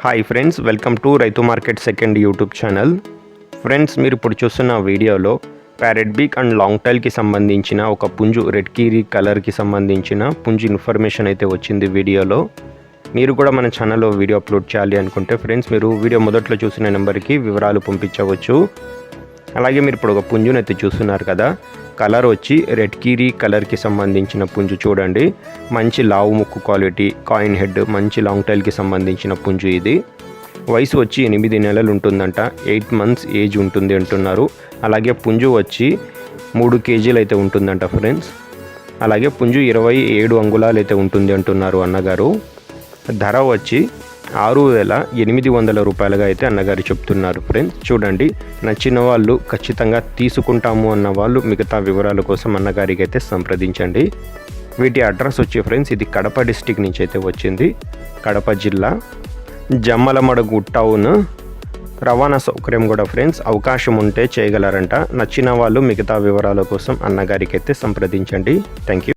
Hi friends, welcome to రైతు market second YouTube channel. Friends, మీరు ఇప్పుడు చూస్తున్న వీడియోలో ప్యారెట్ బీక్ అండ్ లాంగ్ టైల్కి సంబంధించిన ఒక పుంజు రెడ్ కీరీ కలర్కి సంబంధించిన పుంజు ఇన్ఫర్మేషన్ అయితే వచ్చింది వీడియోలో. మీరు కూడా మన ఛానల్లో వీడియో అప్లోడ్ చేయాలి అనుకుంటే ఫ్రెండ్స్, మీరు వీడియో మొదట్లో చూసిన నెంబర్కి వివరాలు పంపించవచ్చు. అలాగే మీరు ఇప్పుడు ఒక పుంజుని అయితే చూస్తున్నారు కదా, కలర్ వచ్చి రెడ్ కీరీ కలర్కి సంబంధించిన పుంజు. చూడండి, మంచి లావు ముక్కు క్వాలిటీ, కాయిన్ హెడ్, మంచి లాంగ్ టైల్కి సంబంధించిన పుంజు. ఇది వయసు వచ్చి 8 నెలలు ఉంటుందంట, 8 months ఏజ్ ఉంటుంది అంటున్నారు. అలాగే పుంజు వచ్చి 3 kgs అయితే ఉంటుందంట ఫ్రెండ్స్. అలాగే పుంజు 27 అంగుళాలు అయితే ఉంటుంది అంటున్నారు అన్నగారు. ధర వచ్చి 6,800 రూపాయలుగా అయితే అన్నగారు చెప్తున్నారు ఫ్రెండ్స్. చూడండి, నచ్చిన వాళ్ళు ఖచ్చితంగా తీసుకుంటాము అన్న వాళ్ళు మిగతా వివరాల కోసం అన్నగారికి అయితే సంప్రదించండి. వీటి అడ్రస్ వచ్చి ఫ్రెండ్స్, ఇది కడప డిస్టిక్ నుంచి అయితే వచ్చింది. కడప జిల్లా జమ్మలమడుగు టౌన్. రవాణా సౌకర్యం కూడా ఫ్రెండ్స్ అవకాశం ఉంటే చేయగలరంట. నచ్చిన వాళ్ళు మిగతా వివరాల కోసం అన్నగారికి అయితే సంప్రదించండి. Thank you.